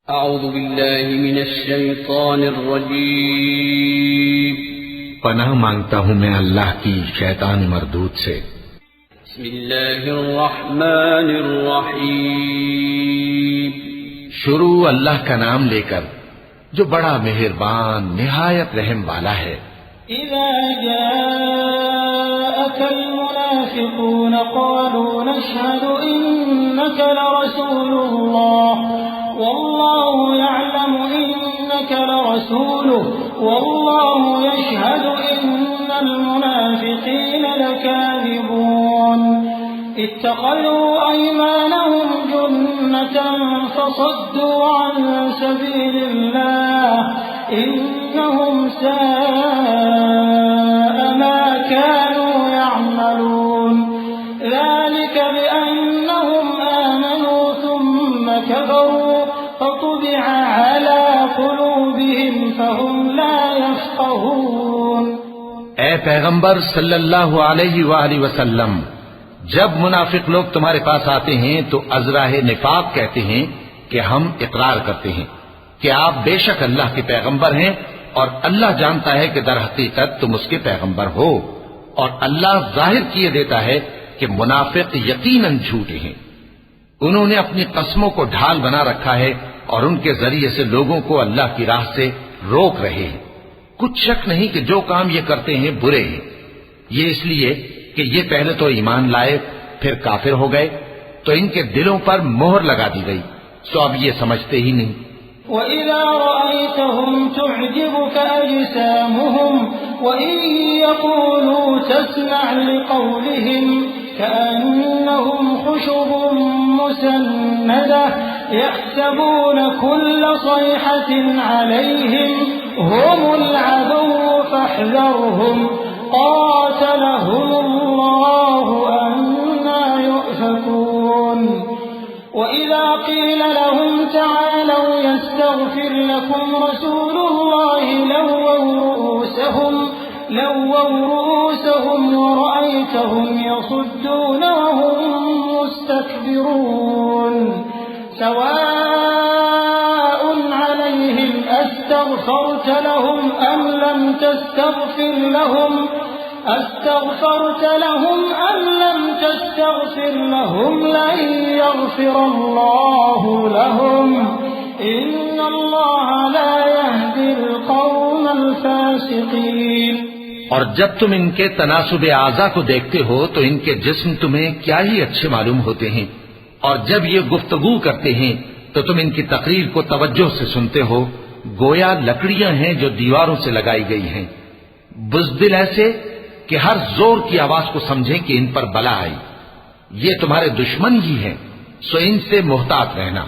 अऊज़ु बिल्लाहि मिनश शैतानिर रजीम। पनाह मांगता हूँ मैं अल्लाह की शैतान मरदूद से। बिस्मिल्लाहिर रहमानिर रहीम। शुरू अल्लाह का नाम लेकर जो बड़ा मेहरबान निहायत रहम वाला है। इज़ा जाअकल मुनाफ़िक़ून क़ालू नशहदु इन्नका लरसूलुल्लाह वल्लाहु यअलमु इन्नका लरसूलुहु वल्लाहु यशहदु इन्नल मुनाफ़िक़ीन लकाज़िबून। इत्तख़ज़ू अयमानहुम जुन्नतन फसद्दू अन सबीलिल्लाह इन्नहुम साअ मा कानू यअमलून। ज़ालिक बिअन्नहुम आमनू थुम्मा कफ़रू फतुबिअ अला क़ुलूबिहिम फहुम ला यफ़क़हून। ए पैगंबर सल्लल्लाहु अलैहि वसल्लम, जब मुनाफिक लोग तुम्हारे पास आते हैं तो अज़राहे निफाक कहते हैं कि हम इकरार करते हैं कि आप बेशक अल्लाह के पैगंबर हैं, और अल्लाह जानता है कि दर हकीकत तुम उसके पैगंबर हो, और अल्लाह जाहिर किए देता है कि मुनाफिक यकीनन झूठे हैं। उन्होंने अपनी कस्मों को ढाल बना रखा है और उनके जरिए से लोगों को अल्लाह की राह से रोक रहे हैं। कुछ शक नहीं कि जो काम ये करते हैं बुरे हैं। ये इसलिए कि ये पहले तो ईमान लाए फिर काफिर हो गए, तो इनके दिलों पर मोहर लगा दी गई, सो अब ये समझते ही नहीं। वइज़ा रअयतहुम तुअजिबुका अजसामुहुम वइन यक़ूलू तस्मअ लिक़ौलिहिम कअन्नहुम खुशुबुम मुसन्नदह यहसबून कुल्ल सयहतिन अलैहिम हुमुल अदुव्वु फहज़रहुम क़ातलहुमुल्लाहु अन्ना युफ़कून। वइज़ा क़ील लहुम तआलौ यस्तग़फिर लकुम रसूलुल्लाहि लव्वौ रुऊसहुम वरअयतहुम यसुद्दून वहुम मुस्तक्बिरून। सवाअन अलैहिम अस्तग़फरत लहुम अम लम तस्तग़फिर लहुम लन यग़फिरल्लाहु लहुम इन्नल्लाह ला यहदिल क़ौमल फ़ासिक़ीन। और जब तुम इनके तनासुबे आज़ा को देखते हो तो इनके जिस्म तुम्हें क्या ही अच्छे मालूम होते हैं, और जब ये गुफ्तगू करते हैं तो तुम इनकी तकरीर को तवज्जो से सुनते हो, गोया लकड़ियां हैं जो दीवारों से लगाई गई हैं। बुज़दिल ऐसे कि हर जोर की आवाज को समझें कि इन पर बला आई। ये तुम्हारे दुश्मन ही हैं, सो इनसे मोहतात रहना।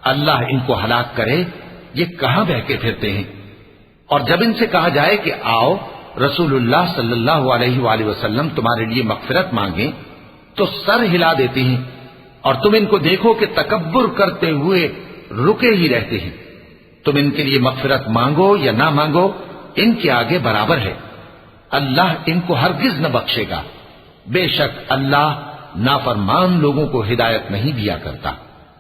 अल्लाह इनको हलाक करे, ये कहां बहके फिरते हैं। और जब इनसे कहा जाए कि आओ रसूलुल्लाह सल्लल्लाहु अलैहि वसल्लम तुम्हारे लिए मगफिरत मांगे, तो सर हिला देते हैं, और तुम इनको देखो कि तकब्बुर करते हुए रुके ही रहते हैं। तुम इनके लिए मगफिरत मांगो या ना मांगो, इनके आगे बराबर है। अल्लाह इनको हरगिज न बख्शेगा। बेशक अल्लाह नाफरमान लोगों को हिदायत नहीं दिया करता।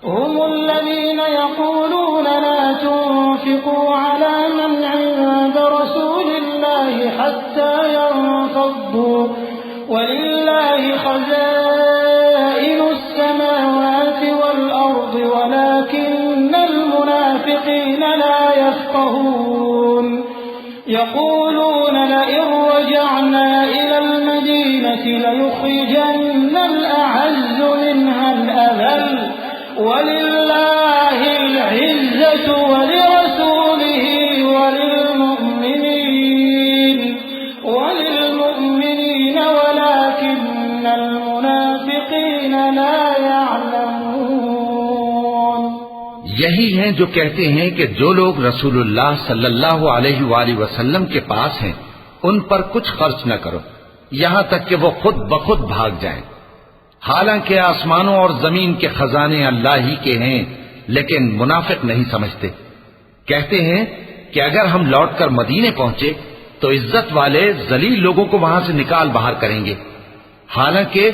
हुमुल्लज़ीन यक़ूलून ला तुन्फ़िक़ू अला मन इंद रसूलिल्लाहि हत्ता यंफ़द्दू वलिल्लाहि ख़ज़ाइनुस समावाति वल अर्दि वलाकिन्नल मुनाफ़िक़ीन ला यफ़क़हून। यक़ूलून लइन रजअना इलल मदीनति लयुख़रिजन्नल अअज़्ज़ु मिनहल अज़ल वलिल्लाहिल इज़्ज़तु वलिरसूलिहि वलिलमुअ्मिनीन वलाकिन्नल मुनाफ़िक़ीन ला यअलमून। यही हैं जो कहते हैं कि जो लोग रसूलुल्लाह सल्लल्लाहु अलैहि वसल्लम के पास हैं उन पर कुछ खर्च न करो, यहां तक कि वो खुद बखुद भाग जाएं। हालांकि आसमानों और जमीन के खजाने अल्लाह ही के हैं, लेकिन मुनाफिक नहीं समझते। कहते हैं कि अगर हम लौटकर मदीने पहुंचे तो इज्जत वाले जलील लोगों को वहां से निकाल बाहर करेंगे। हालांकि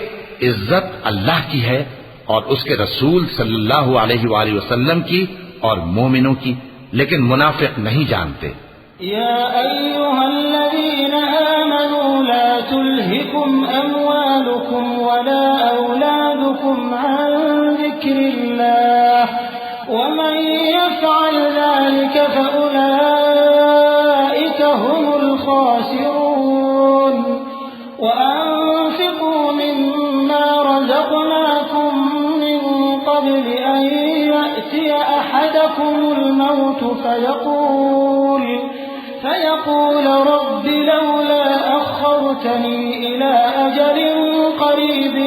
इज्जत अल्लाह की है और उसके रसूल सल्लल्लाहु अलैहि वसल्लम की और मोमिनों की, लेकिन मुनाफिक नहीं जानते। या अय्युहल्लज़ीना आमनू ला तुल्हिकुम अमवालुकुम वला औलादुकुम अन ज़िक्रिल्लाह वमन यफ़अल ज़ालिका फ़उलाइका हुमुल ख़ासिरून वअन्फ़िक़ू मिम्मा रज़क़नाकुम मिन क़ब्ल अन यअतिय अहदकुमुल मौत فيقول رب لولا أخرتني إلى أجل قريب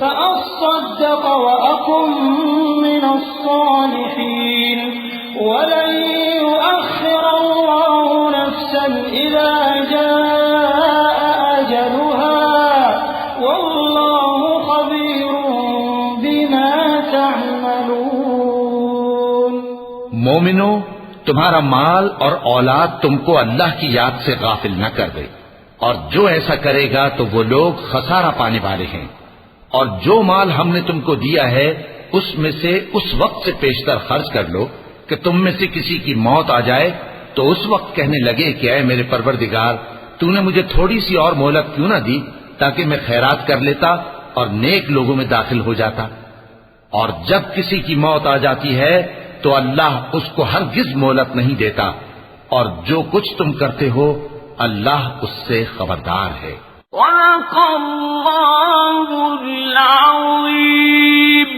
فأصدق وأكن من الصالحين ولن يؤخر الله نفسا إذا جاء أجلها والله خبير بما تعملون। मोमिनो, तुम्हारा माल और औलाद तुमको अल्लाह की याद से गाफिल न कर दे, और जो ऐसा करेगा तो वो लोग खसारा पाने वाले हैं। और जो माल हमने तुमको दिया है उसमें से उस वक्त से पेशतर खर्च कर लो कि तुम में से किसी की मौत आ जाए तो उस वक्त कहने लगे कि ऐ मेरे परवरदिगार, तूने मुझे थोड़ी सी और मोहलत क्यों ना दी ताकि मैं खैरात कर लेता और नेक लोगों में दाखिल हो जाता। और जब किसी की मौत आ जाती है तो अल्लाह उसको हरगिज मोहलत नहीं देता, और जो कुछ तुम करते हो अल्लाह उससे खबरदार है। सदक़ल्लाहुल अज़ीम।